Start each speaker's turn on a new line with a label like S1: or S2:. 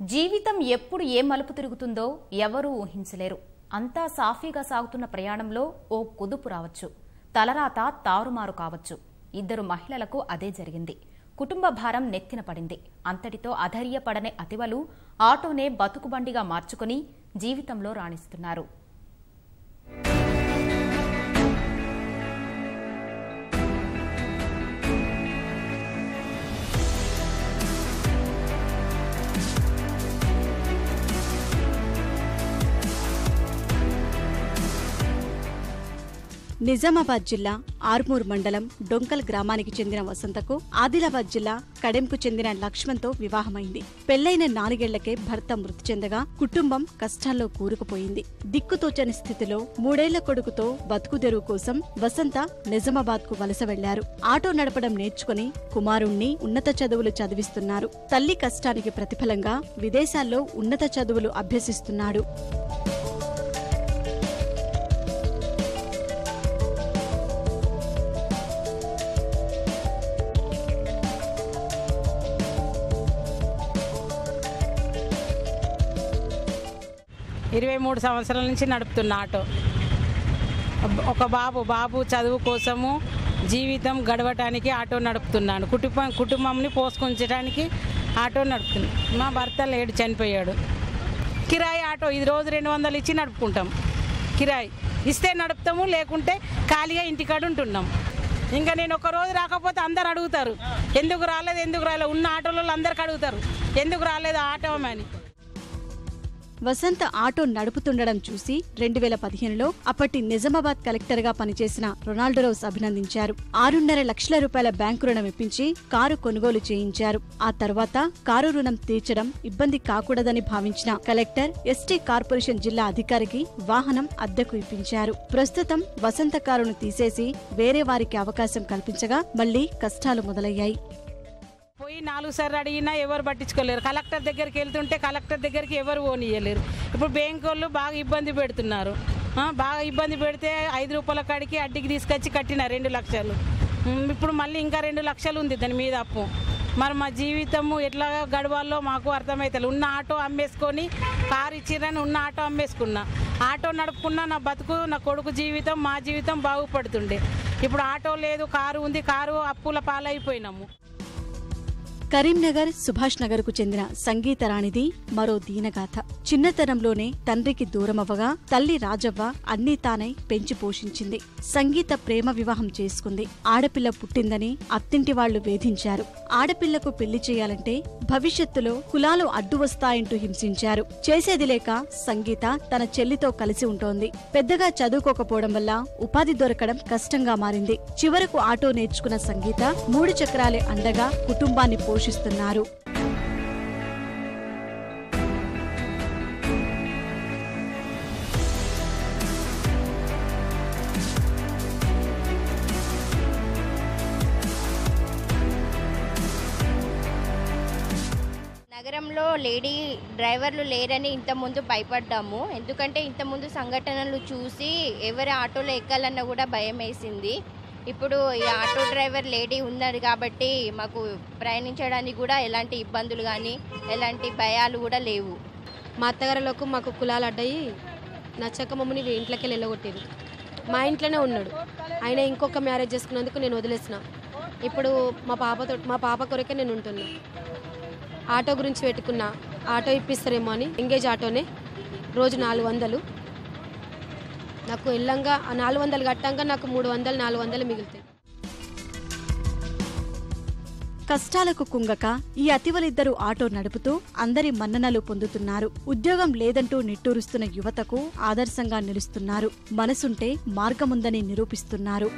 S1: జీవితం ఎప్పుడు ఏ మలుపు తిరుగుతుందో ఎవరూ ఊహించలేరు. అంతా సాఫీగా సాగుతున్న ప్రయాణంలో ఓ కుదుపు రావచ్చు, తలరాత తారుమారు కావచ్చు. ఇద్దరు మహిళలకు అదే జరిగింది. కుటుంబ భారం నెత్తిన పడింది. అంతటితో అధైర్యపడనే అతివలు ఆటోనే బతుకుబండిగా మార్చుకుని జీవితంలో రాణిస్తున్నారు.
S2: నిజామాబాద్ జిల్లా ఆర్మూర్ మండలం డొంకల్ గ్రామానికి చెందిన వసంతకు ఆదిలాబాద్ జిల్లా కడెంకు చెందిన లక్ష్మణ్తో వివాహమైంది. పెళ్లైన 4 ఏళ్లకే భర్త మృతి చెందగా కుటుంబం కష్టాల్లో కూరుకుపోయింది. దిక్కుతోచని స్థితిలో 3 ఏళ్ల కొడుకుతో బతుకుదెరువు కోసం వసంత నిజామాబాద్కు వలస వెళ్లారు. ఆటో నడపడం నేర్చుకుని కుమారుణ్ణి ఉన్నత చదువులు చదివిస్తున్నారు. తల్లి కష్టానికి ప్రతిఫలంగా విదేశాల్లో ఉన్నత చదువులు అభ్యసిస్తున్నాడు.
S3: ఇరవై 3 సంవత్సరాల నుంచి నడుపుతున్న ఆటో. ఒక బాబు చదువు కోసము జీవితం గడవటానికి ఆటో నడుపుతున్నాను. కుటుంబంని పోషించడానికి ఆటో నడుపుతున్నాను. మా భర్త లేడు, చనిపోయాడు. కిరాయి ఆటో ఇది రోజు 200 ఇచ్చి నడుపుకుంటాం. కిరాయి ఇస్తే నడుపుతాము, లేకుంటే ఖాళీగా ఇంటికాడ ఉంటున్నాం. ఇంకా నేను ఒక రోజు రాకపోతే అందరు అడుగుతారు, ఎందుకు రాలేదు. ఉన్న ఆటోలలో అందరికి అడుగుతారు, ఎందుకు రాలేదు ఆటో అని.
S2: వసంత ఆటో నడుపుతుండడం చూసి 2015లో అప్పటి నిజామాబాద్ కలెక్టర్గా పనిచేసిన రొనాల్డో రోజ్ అభినందించారు. 6.5 లక్షల రూపాయల బ్యాంకు రుణం ఇప్పించి కారు కొనుగోలు చేయించారు. ఆ తర్వాత కారు రుణం తీర్చడం ఇబ్బంది కాకూడదని భావించిన కలెక్టర్ ఎస్టీ కార్పొరేషన్ జిల్లా అధికారికి వాహనం అద్దెకు ఇప్పించారు. ప్రస్తుతం వసంత కారును తీసేసి వేరే వారికి అవకాశం కల్పించగా మళ్లీ కష్టాలు మొదలయ్యాయి.
S3: పోయి 4 సార్లు అడిగినా ఎవరు పట్టించుకోలేరు. కలెక్టర్ దగ్గరికి వెళ్తుంటే కలెక్టర్ దగ్గరికి ఎవరు పోనీయలేరు. ఇప్పుడు బ్యాంకు వాళ్ళు బాగా ఇబ్బంది పెడుతున్నారు. బాగా ఇబ్బంది పెడితే 5 రూపాయల కాడికి అడ్డికి తీసుకొచ్చి కట్టిన 2 లక్షలు. ఇప్పుడు మళ్ళీ ఇంకా 2 లక్షలు ఉంది దాని మీద అప్పు. మరి మా జీవితము ఎట్లా గడవాలో మాకు అర్థమవుతుంది. ఉన్న ఆటో అమ్మేసుకొని కారు ఇచ్చిరని ఉన్న ఆటో అమ్మేసుకున్నా. ఆటో నడుపుకున్నా నా బతుకు, నా కొడుకు జీవితం, మా జీవితం బాగుపడుతుండే. ఇప్పుడు ఆటో లేదు, కారు ఉంది. కారు అప్పుల పాలైపోయినాము.
S2: కరీంనగర్ సుభాష్ నగర్ కు చెందిన సంగీతరాణిది మరో దీనగాథ. చిన్నతనంలోనే తండ్రికి దూరమవ్వగా తల్లి రాజవ్వ అన్నీ తానై పెంచి పోషించింది. సంగీత ప్రేమ వివాహం చేసుకుంది. ఆడపిల్ల పుట్టిందని అత్తింటి వాళ్లు వేధించారు. ఆడపిల్లకు పెళ్లి చేయాలంటే భవిష్యత్తులో కులాలు అడ్డు వస్తాయంటూ హింసించారు. చేసేది లేక సంగీత తన చెల్లితో కలిసి ఉంటోంది. పెద్దగా చదువుకోకపోవడం వల్ల ఉపాధి దొరకడం కష్టంగా మారింది. చివరకు ఆటో నేర్చుకున్న సంగీత 3 చక్రాలే అండగా కుటుంబాన్ని పోషిస్తున్నారు.
S4: నగరంలో లేడీ డ్రైవర్లు లేరని ఇంతకుముందు భయపడ్డాము. ఎందుకంటే ఇంతకుముందు సంఘటనలు చూసి ఎవరి ఆటోలో ఎక్కాలన్నా కూడా భయం వేసింది. ఇప్పుడు ఈ ఆటో డ్రైవర్ లేడీ ఉన్నారు కాబట్టి మాకు ప్రయాణించడానికి కూడా ఎలాంటి ఇబ్బందులు కానీ ఎలాంటి భయాలు కూడా లేవు.
S5: మా అత్తగారులకు మాకు కులాలు అడ్డాయి నచ్చక మమ్మల్ని ఇంట్లోకి వెళ్ళగొట్టారు. మా ఇంట్లోనే ఉన్నాడు ఆయన. ఇంకొక మ్యారేజ్ చేసుకున్నందుకు నేను వదిలేసిన. ఇప్పుడు మా పాప కొరకే నేను ఉంటున్నా. ఆటో గురించి పెట్టుకున్నా, ఆటో ఇప్పిస్తారేమో అని ఎంగేజ్ ఆటోనే రోజు 400. నాకు ఎల్లంగా 400 కట్టంగా నాకు 300 400 మిగులుతాయి.
S2: కష్టాలకు కుంగక ఈ అతివలిద్దరూ ఆటో నడుపుతూ అందరి మన్ననలు పొందుతున్నారు. ఉద్యోగం లేదంటూ నిట్టూరుస్తున్న యువతకు ఆదర్శంగా నిలుస్తున్నారు. మనసుంటే మార్గముందని నిరూపిస్తున్నారు.